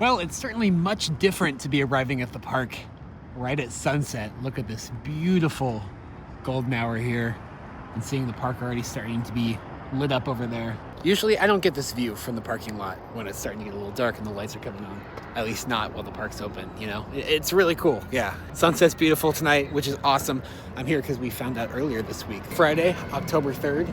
Well, it's certainly much different to be arriving at the park right at sunset. Look at this beautiful golden hour here and seeing the park already starting to be lit up over there. Usually I don't get this view from the parking lot when it's starting to get a little dark and the lights are coming on. At least not while the park's open, you know? It's really cool, yeah. Sunset's beautiful tonight, which is awesome. I'm here because we found out earlier this week. Friday, October 3rd,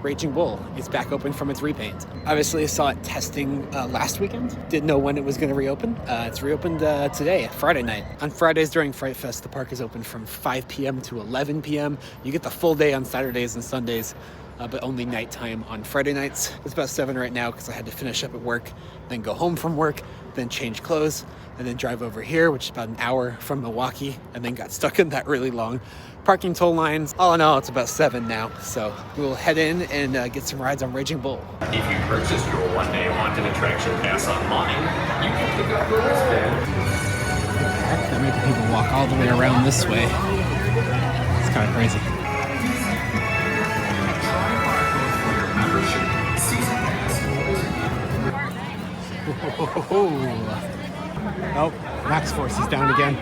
Raging Bull is back open from its repaint. Obviously, I saw it testing last weekend. Didn't know when it was going to reopen. It's reopened today, Friday night. On Fridays during Fright Fest, the park is open from 5 p.m. to 11 p.m. You get the full day on Saturdays and Sundays, but only nighttime on Friday nights. It's about 7 right now because I had to finish up at work, then go home from work, then change clothes, and then drive over here, which is about an hour from Milwaukee, and then got stuck in that really long parking toll lines. All in all, it's about 7 now. So we'll head in and get some rides on Raging Bull. If you purchased your one-day haunted attraction pass online, you can pick up your wristband. They're making people walk all the way around this way. It's kind of crazy. Oh, Max Force is down again.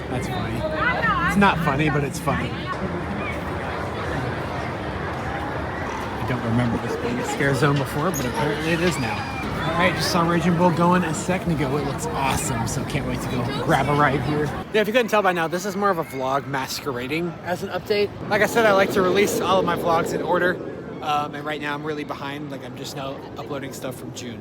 That's funny. It's not funny, but it's funny. I don't remember this being a scare zone before, but apparently it is now. All right, just saw Raging Bull going a second ago. It looks awesome, so can't wait to go grab a ride here. Yeah, if you couldn't tell by now, this is more of a vlog masquerading as an update. Like I said, I like to release all of my vlogs in order. And right now I'm really behind. Like I'm just now uploading stuff from June.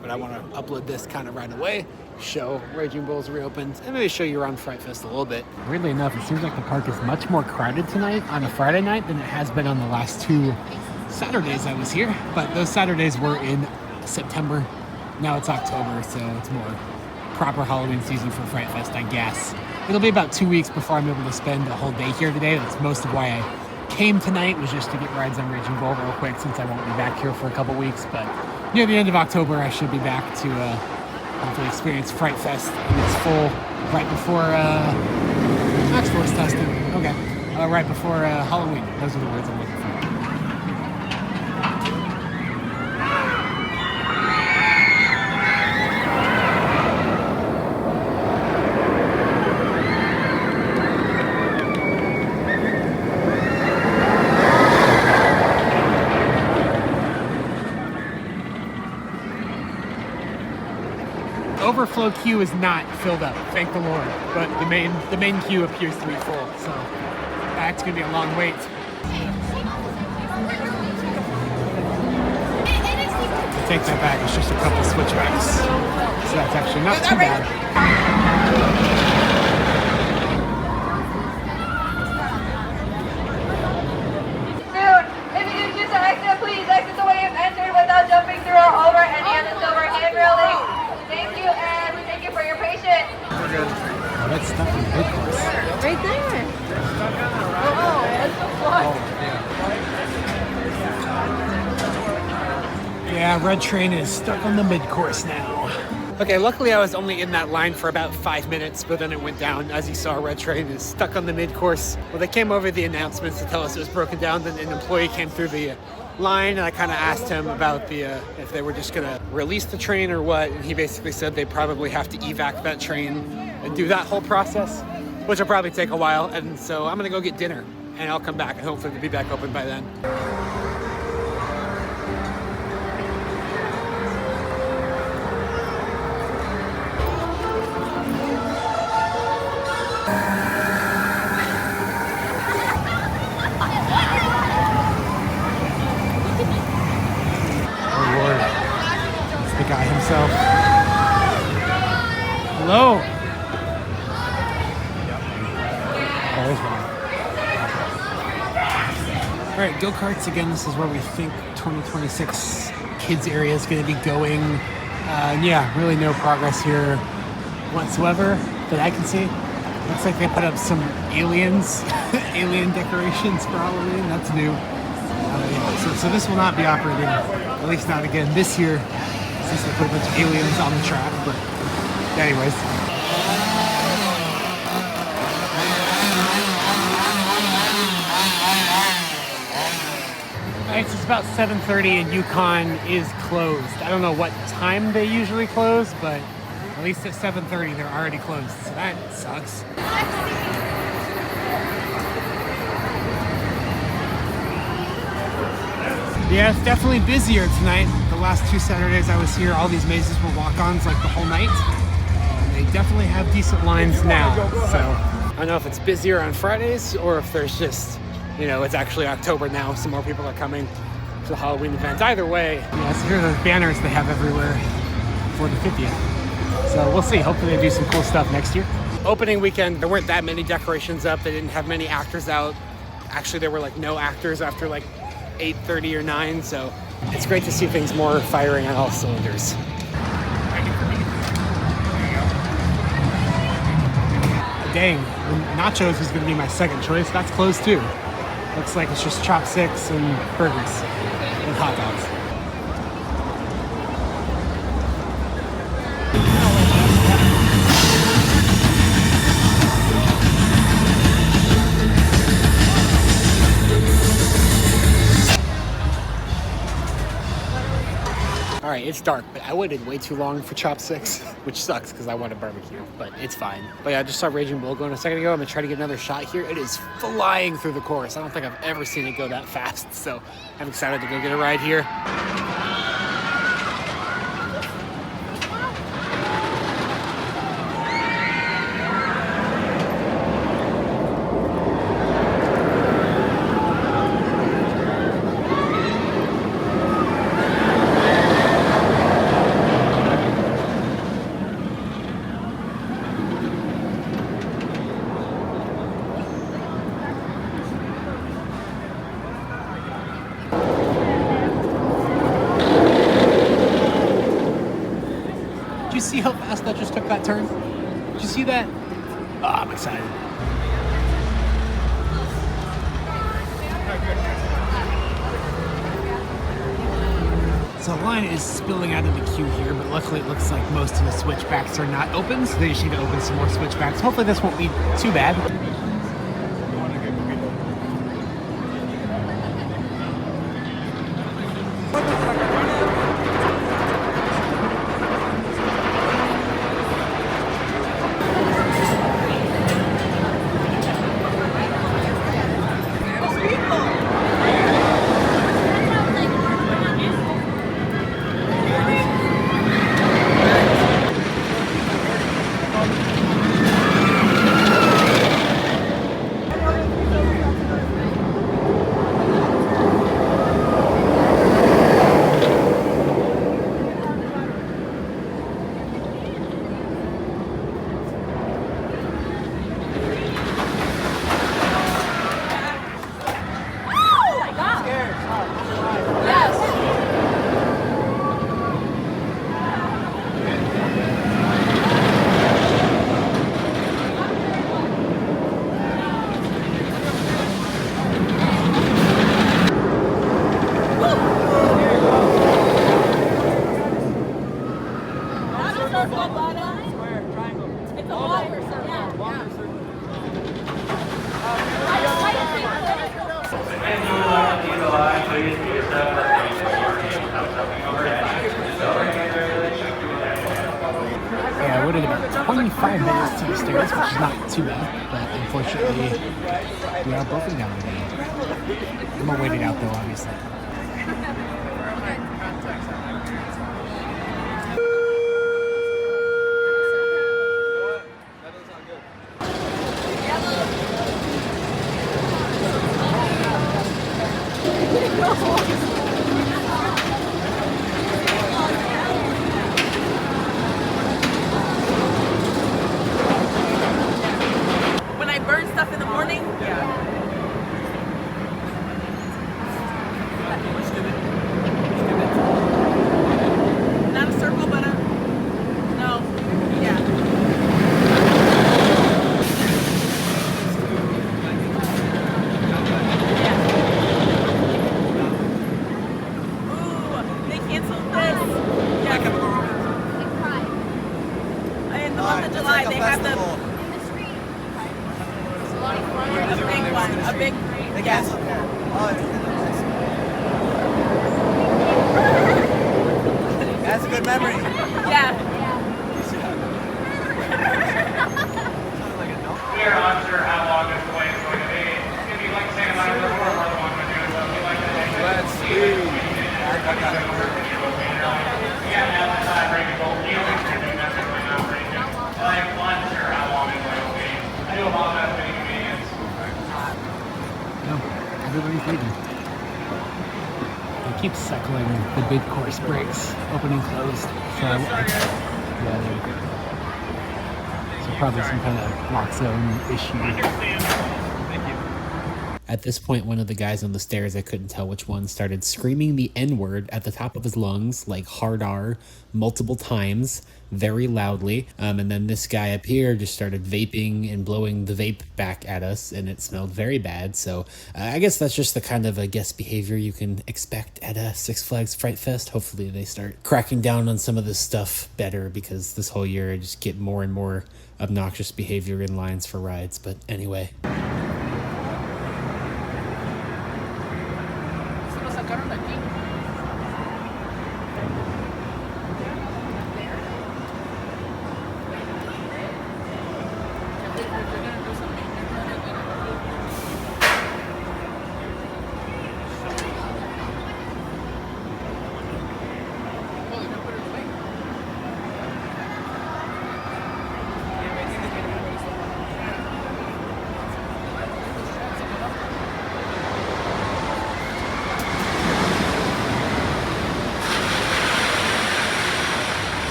But I want to upload this kind of right away, show Raging Bull's reopened, and maybe show you around Fright Fest a little bit. Weirdly enough, it seems like the park is much more crowded tonight on a Friday night than it has been on the last 2 Saturdays I was here. But those Saturdays were in September. Now it's October, so it's more proper Halloween season for Fright Fest, I guess. It'll be about 2 weeks before I'm able to spend a whole day here today. That's most of why I came tonight, was just to get rides on Raging Bull real quick since I won't be back here for a couple weeks. But near the end of October, I should be back to hopefully experience Fright Fest in its full, right before Max Force testing. Okay, right before Halloween. Those are the words I'm looking for. Overflow queue is not filled up, thank the Lord. But the main queue appears to be full, so that's gonna be a long wait. Take that back, it's just a couple switchbacks. So that's actually not too bad. Dude, if you do choose to exit, please exit the way you've entered without jumping through or over any of the silver handrailings. Thank you, and we thank you for your patience. We're good. Oh, that's stuck in the midcourse. Right there. Oh, that's so fun. Yeah, Red Train is stuck on the midcourse now. Okay, luckily I was only in that line for about 5 minutes, but then it went down. As you saw, Red Train is stuck on the midcourse. Well, they came over the announcements to tell us it was broken down. Then an employee came through the line, and I kind of asked him about the if they were just gonna release the train or what, and he basically said they probably have to evac that train and do that whole process, which will probably take a while. And so I'm gonna go get dinner, and I'll come back, and hopefully it'll be back open by then. Guy himself. Hello. There's one. All right, go-karts again. This is where we think 2026 kids area is going to be going. Yeah, really no progress here whatsoever that I can see. Looks like they put up some aliens, alien decorations for Halloween. That's new. Yeah, so this will not be operating, at least not again this year. Since they put a bunch of aliens on the track, but anyways. It's just about 7:30 and Yukon is closed. I don't know what time they usually close, but at least at 7:30 they're already closed, so that sucks. Yeah, it's definitely busier tonight. The last 2 Saturdays I was here, all these mazes were walk-ons like the whole night. And they definitely have decent lines now, so I don't know if it's busier on Fridays or if there's just, you know, it's actually October now, so more people are coming to the Halloween event. Either way, yeah, so here are those banners they have everywhere for the 50th. So we'll see. Hopefully they do some cool stuff next year. Opening weekend, there weren't that many decorations up. They didn't have many actors out. Actually, there were like no actors after like 8:30 or 9, so it's great to see things more firing on all cylinders. Dang, nachos was going to be my second choice. That's closed too. Looks like it's just chopsticks and burgers and hot dogs. All right, it's dark, but I waited way too long for chopsticks, which sucks because I want a barbecue, but it's fine. But yeah, I just saw Raging Bull going a second ago. I'm gonna try to get another shot here. It is flying through the course. I don't think I've ever seen it go that fast, so I'm excited to go get a ride here. Did you see how fast that just took that turn? Did you see that? Oh, I'm excited. So the line is spilling out of the queue here, but luckily it looks like most of the switchbacks are not open, so they just need to open some more switchbacks. Hopefully this won't be too bad. Yeah, I waited about 25 minutes to the stairs, which is not too bad, but unfortunately, we are broken down today. I'm gonna wait it out though, obviously. A big, the gas. Oh, That's a good memory. Yeah. We are unsure how long this delay is going to be. If you'd like to say goodbye to the more than one to do so, if you'd like to take it. Let's see. Yeah, now it's not bringing gold healing to do nothing right now, bringing. I'm unsure how long it's going to be. I do apologize for the inconvenience. No, everybody's leaving. They keep cycling the midcourse brakes, open and closed. So, yeah, there we go. So probably some kind of lock zone issue. At this point, one of the guys on the stairs, I couldn't tell which one, started screaming the N-word at the top of his lungs, like hard R, multiple times, very loudly. And then this guy up here just started vaping and blowing the vape back at us, and it smelled very bad. So I guess that's just the kind of guest behavior you can expect at a Six Flags Fright Fest. Hopefully they start cracking down on some of this stuff better, because this whole year I just get more and more obnoxious behavior in lines for rides. But anyway.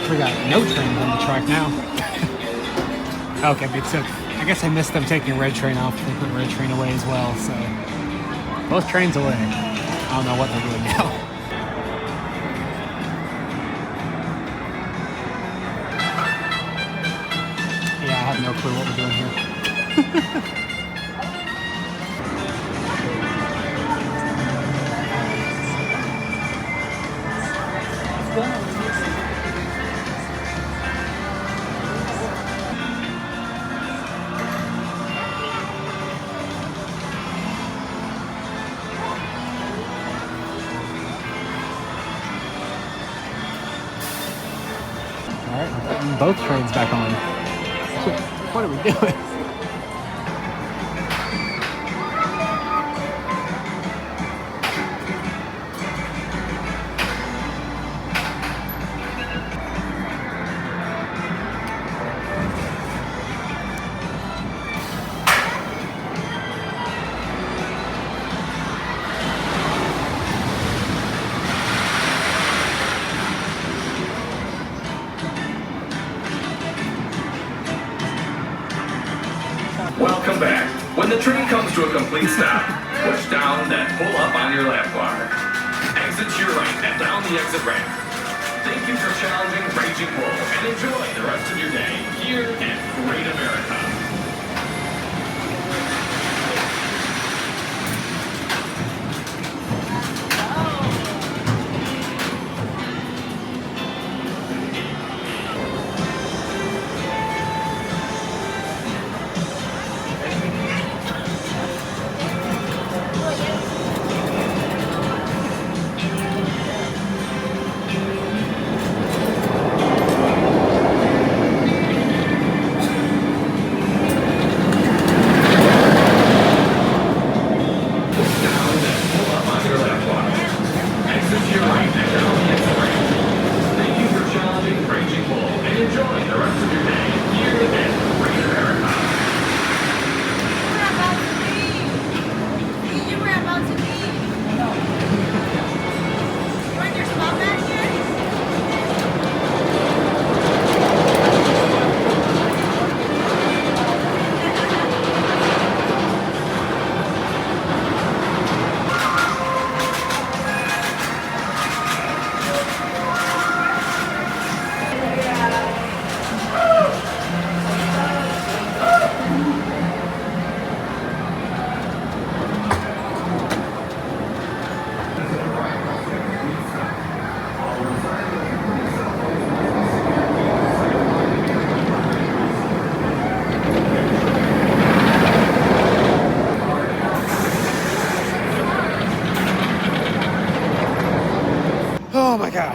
We got no trains on the track now. Okay, but so I guess I missed them taking red train off. They put red train away as well, so both trains away. I don't know what they're doing now. Yeah, I have no clue what we're doing here. Alright, we're putting both trains back on. What are we doing? Welcome back. When the train comes to a complete stop, push down, then pull up on your lap bar. Exit to your right and down the exit ramp. Thank you for challenging Raging Bull and enjoy the rest of your day here in Great America.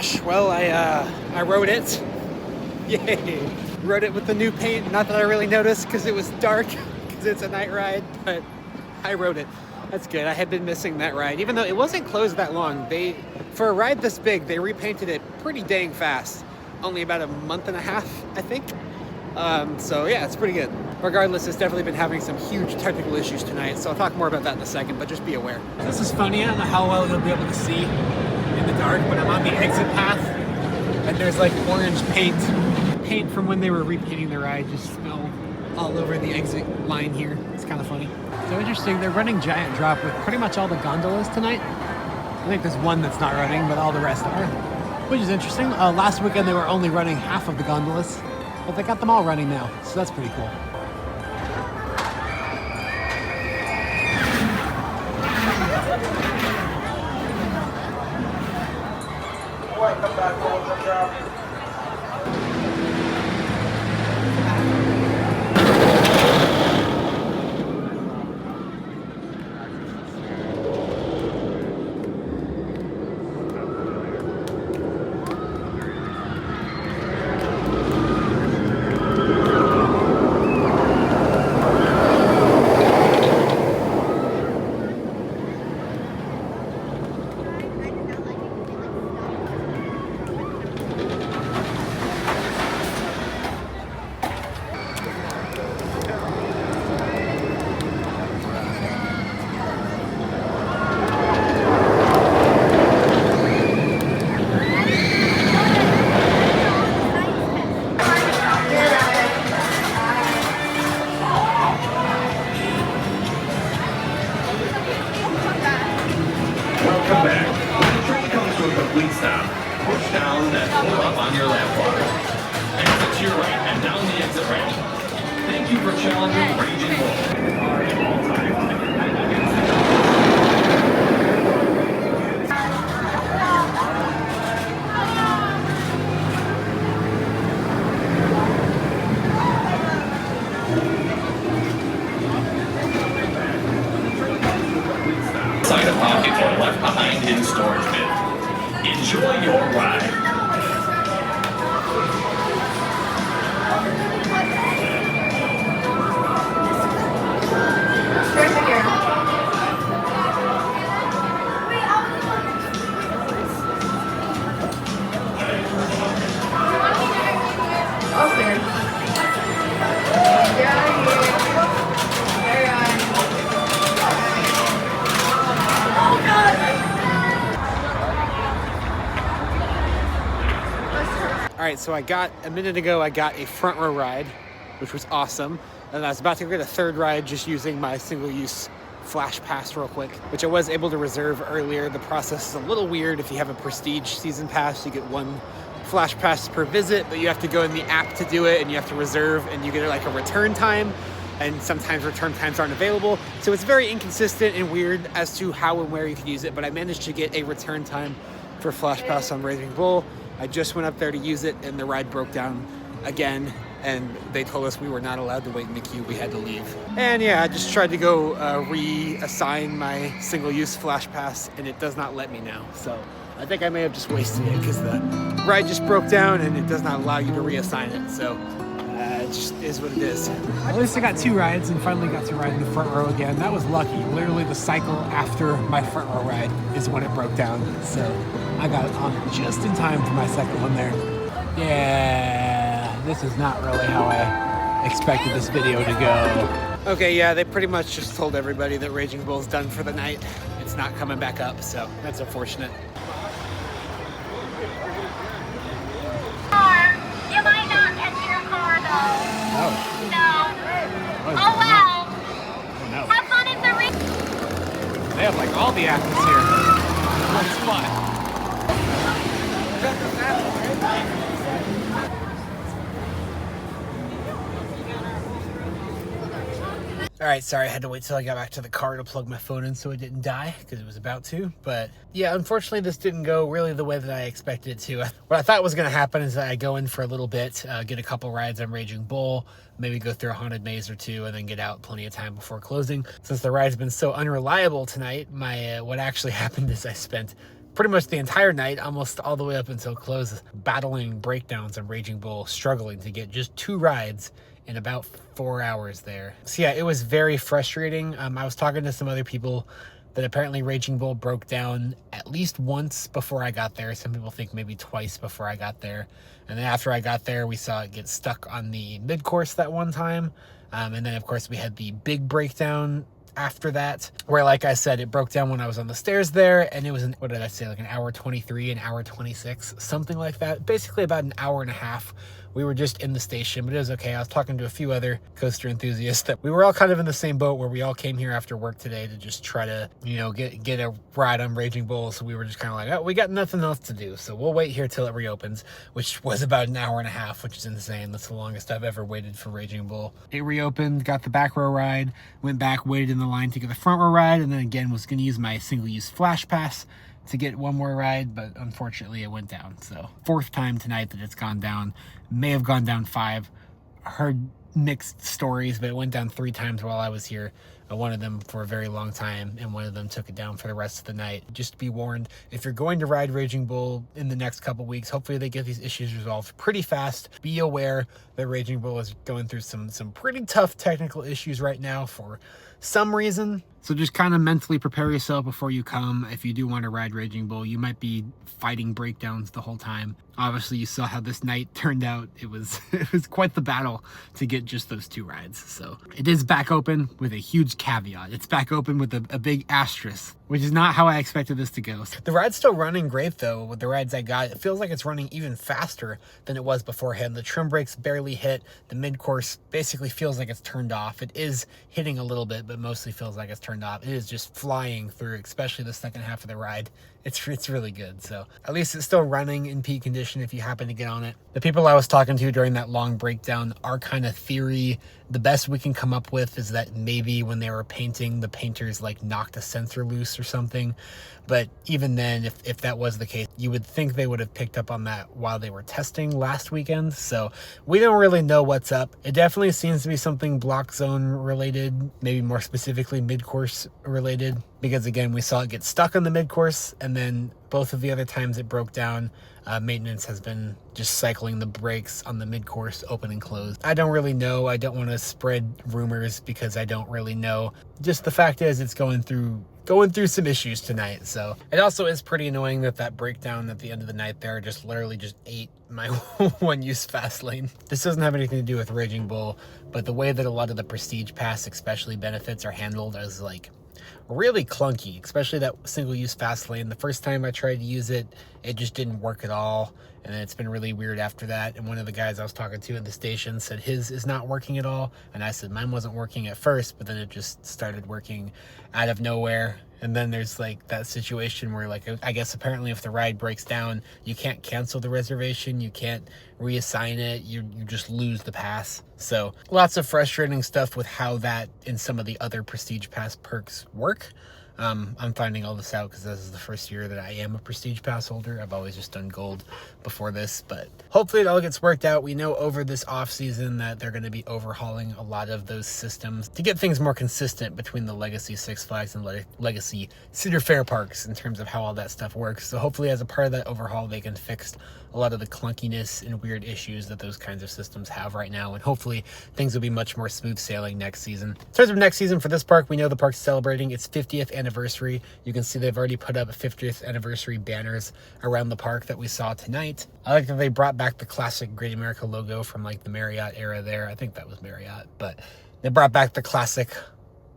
gosh. Well, I rode it. Yay. Rode it with the new paint. Not that I really noticed because it was dark, because it's a night ride, but I rode it. That's good. I had been missing that ride, even though it wasn't closed that long. For a ride this big, they repainted it pretty dang fast. Only about a month and a half, I think. So yeah, it's pretty good. Regardless, it's definitely been having some huge technical issues tonight, so I'll talk more about that in a second, but just be aware. This is funny. I don't know how well you'll be able to see in the dark, but I'm on the exit path, and there's like orange paint from when they were repainting the ride just spilled all over the exit line here. It's kind of funny. So interesting, they're running giant drop with pretty much all the gondolas tonight. I think there's one that's not running, but all the rest are, which is interesting. Last weekend they were only running half of the gondolas, but they got them all running now, so that's pretty cool. Come back over, job. Welcome back. When the train comes to a complete stop, push down that pull up on your lap bar. Exit to your right and down the exit ramp. Thank you for challenging Raging Bull. At all times, against the side of pocket or left behind in storage bin. Enjoy your ride. All right, so a minute ago, I got a front row ride, which was awesome. And I was about to get a third ride just using my single-use flash pass real quick, which I was able to reserve earlier. The process is a little weird. If you have a prestige season pass, you get one flash pass per visit, but you have to go in the app to do it, and you have to reserve, and you get like a return time, and sometimes return times aren't available. So it's very inconsistent and weird as to how and where you can use it, but I managed to get a return time for flash pass on Raging Bull. I just went up there to use it, and the ride broke down again, and they told us we were not allowed to wait in the queue. We had to leave. And yeah, I just tried to go reassign my single-use flash pass, and it does not let me now. So I think I may have just wasted it because the ride just broke down, and it does not allow you to reassign it. So it just is what it is. At least I got two rides and finally got to ride in the front row again. That was lucky. Literally the cycle after my front row ride is when it broke down. So I got it on just in time for my second one there. Yeah, this is not really how I expected this video to go. Okay, yeah, they pretty much just told everybody that Raging Bull's done for the night. It's not coming back up, so that's unfortunate. You might not enter your car though. Oh. No. Oh well. Oh no. Have fun at the race. They have like all the actors here. One spot. All right, sorry, I had to wait till I got back to the car to plug my phone in so it didn't die, because it was about to. But yeah, unfortunately, this didn't go really the way that I expected it to. What I thought was going to happen is that I go in for a little bit, get a couple rides on Raging Bull, maybe go through a haunted maze or two, and then get out plenty of time before closing. Since the ride's been so unreliable tonight, what actually happened is I spent pretty much the entire night, almost all the way up until close, battling breakdowns and Raging Bull, struggling to get just 2 rides in about 4 hours there. So yeah, it was very frustrating. I was talking to some other people that apparently Raging Bull broke down at least once before I got there. Some people think maybe twice before I got there. And then after I got there, we saw it get stuck on the midcourse that one time. And then of course we had the big breakdown after that, where, like I said, it broke down when I was on the stairs there, and it was what did I say, like an hour 23, an hour 26, something like that. Basically about an hour and a half. We were just in the station, but it was okay. I was talking to a few other coaster enthusiasts that we were all kind of in the same boat, where we all came here after work today to just try to, you know, get a ride on Raging Bull. So we were just kind of like, oh, we got nothing else to do, so we'll wait here till it reopens, which was about an hour and a half, which is insane. That's the longest I've ever waited for Raging Bull. It reopened, got the back row ride, went back, waited in the line to get the front row ride, and then again was going to use my single-use flash pass to get one more ride, but unfortunately it went down. So 4th time tonight that it's gone down. May have gone down 5. Heard mixed stories, but it went down 3 times while I was here. One of them for a very long time, and one of them took it down for the rest of the night. Just to be warned, if you're going to ride Raging Bull in the next couple weeks, hopefully they get these issues resolved pretty fast. Be aware that Raging Bull is going through some pretty tough technical issues right now for some reason. So just kind of mentally prepare yourself before you come. If you do want to ride Raging Bull, you might be fighting breakdowns the whole time. Obviously, you saw how this night turned out. It was quite the battle to get just those 2 rides. So it is back open with a huge caveat. It's back open with a big asterisk, which is not how I expected this to go. The ride's still running great though. With the rides I got, it feels like it's running even faster than it was beforehand. The trim brakes barely hit. The mid-course basically feels like it's turned off. It is hitting a little bit, but mostly feels like it's turned off. It is just flying through, especially the second half of the ride. It's really good. So at least it's still running in peak condition if you happen to get on it. The people I was talking to during that long breakdown, our kind of theory, the best we can come up with is that maybe when they were painting, the painters like knocked a sensor loose or something. But even then, if that was the case, you would think they would have picked up on that while they were testing last weekend. So we don't really know what's up. It definitely seems to be something block zone related, maybe more specifically mid-course related, because again, we saw it get stuck on the mid-course, and then both of the other times it broke down, maintenance has been just cycling the brakes on the mid-course, open and close. I don't really know. I don't want to spread rumors because I don't really know. Just the fact is it's going through some issues tonight. So it also is pretty annoying that breakdown at the end of the night there just literally just ate my one-use fast lane. This doesn't have anything to do with Raging Bull, but the way that a lot of the Prestige Pass especially benefits are handled is like really clunky, especially that single-use fast lane. The first time I tried to use it, it just didn't work at all, and then it's been really weird after that. And one of the guys I was talking to at the station said his is not working at all, and I said mine wasn't working at first, but then it just started working out of nowhere. And then there's like that situation where, like, I guess apparently if the ride breaks down, you can't cancel the reservation, you can't reassign it, you just lose the pass. So lots of frustrating stuff with how that and some of the other Prestige Pass perks work. I'm finding all this out because this is the first year that I am a Prestige Pass holder. I've always just done gold before this, but hopefully it all gets worked out. We know over this off season that they're going to be overhauling a lot of those systems to get things more consistent between the Legacy Six Flags and Legacy Cedar Fair parks in terms of how all that stuff works. So hopefully as a part of that overhaul, they can fix a lot of the clunkiness and weird issues that those kinds of systems have right now, and hopefully things will be much more smooth sailing next season. In terms of next season for this park, we know the park's celebrating its 50th anniversary. You can see they've already put up 50th anniversary banners around the park that we saw tonight. I like that they brought back the classic Great America logo from like the Marriott era there. I think that was Marriott, but they brought back the classic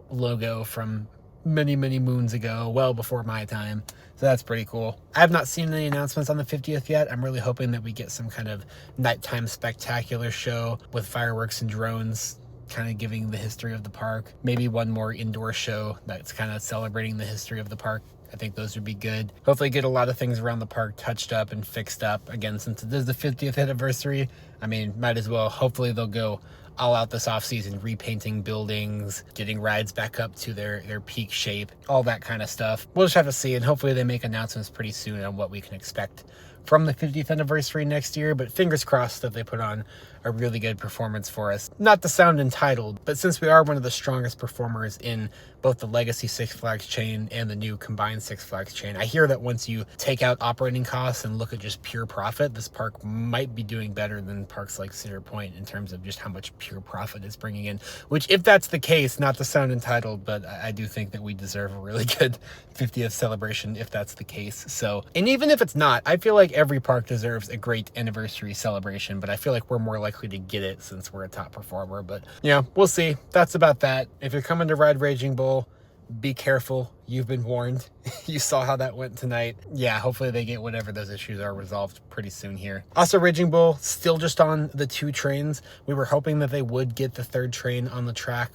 logo from many moons ago, well before my time. So that's pretty cool. I have not seen any announcements on the 50th yet. I'm really hoping that we get some kind of nighttime spectacular show with fireworks and drones, kind of giving the history of the park. Maybe one more indoor show that's kind of celebrating the history of the park. I think those would be good. Hopefully get a lot of things around the park touched up and fixed up. Again, since it is the 50th anniversary, I mean, might as well. Hopefully they'll go all out this off season, repainting buildings, getting rides back up to their peak shape, all that kind of stuff. We'll just have to see, and hopefully they make announcements pretty soon on what we can expect from the 50th anniversary next year, but fingers crossed that they put on a really good performance for us. Not to sound entitled, but since we are one of the strongest performers in both the legacy Six Flags chain and the new combined Six Flags chain, I hear that once you take out operating costs and look at just pure profit, this park might be doing better than parks like Cedar Point in terms of just how much pure profit it's bringing in, which if that's the case, not to sound entitled, but I do think that we deserve a really good 50th celebration if that's the case. So, and even if it's not, I feel like every park deserves a great anniversary celebration, but I feel like we're more likely to get it since we're a top performer. But yeah, we'll see. That's about that. If you're coming to ride Raging Bull, be careful. You've been warned. You saw how that went tonight. Yeah, hopefully they get whatever those issues are resolved pretty soon here. Also, Raging Bull still just on the 2 trains. We were hoping that they would get the 3rd train on the track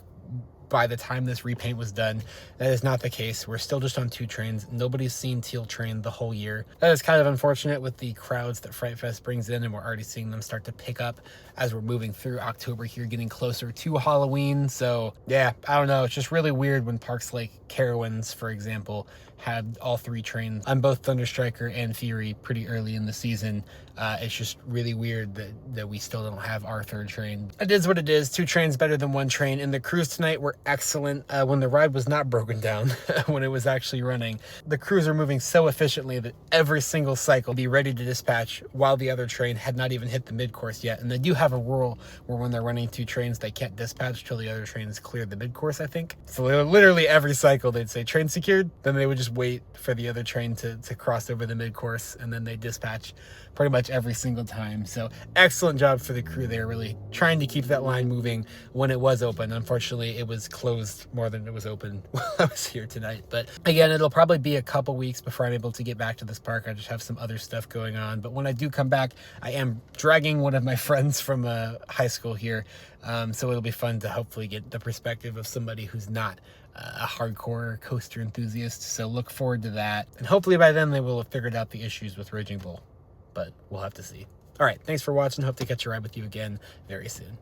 by the time this repaint was done. That is not the case. We're still just on 2 trains. Nobody's seen Teal Train the whole year. That is kind of unfortunate with the crowds that Fright Fest brings in, and we're already seeing them start to pick up as we're moving through October here, getting closer to Halloween. So yeah, I don't know. It's just really weird when parks like Carowinds, for example, had all 3 trains on both Thunderstriker and Fury pretty early in the season. It's just really weird that we still don't have our 3rd train. It is what it is. 2 trains better than 1 train. And the crews tonight were excellent. When the ride was not broken down, when it was actually running, the crews are moving so efficiently that every single cycle be ready to dispatch while the other train had not even hit the mid-course yet. And they do have a rule where when they're running 2 trains, they can't dispatch till the other trains clear the mid-course, I think. So literally every cycle they'd say train secured, then they would just wait for the other train to cross over the mid-course, and then they dispatch pretty much every single time. So excellent job for the crew there, really trying to keep that line moving when it was open. Unfortunately, it was closed more than it was open while I was here tonight. But again, it'll probably be a couple weeks before I'm able to get back to this park. I just have some other stuff going on. But when I do come back, I am dragging one of my friends from high school here. So it'll be fun to hopefully get the perspective of somebody who's not a hardcore coaster enthusiast. So look forward to that. And hopefully by then they will have figured out the issues with Raging Bull. But we'll have to see. All right, thanks for watching. Hope to catch a ride with you again very soon.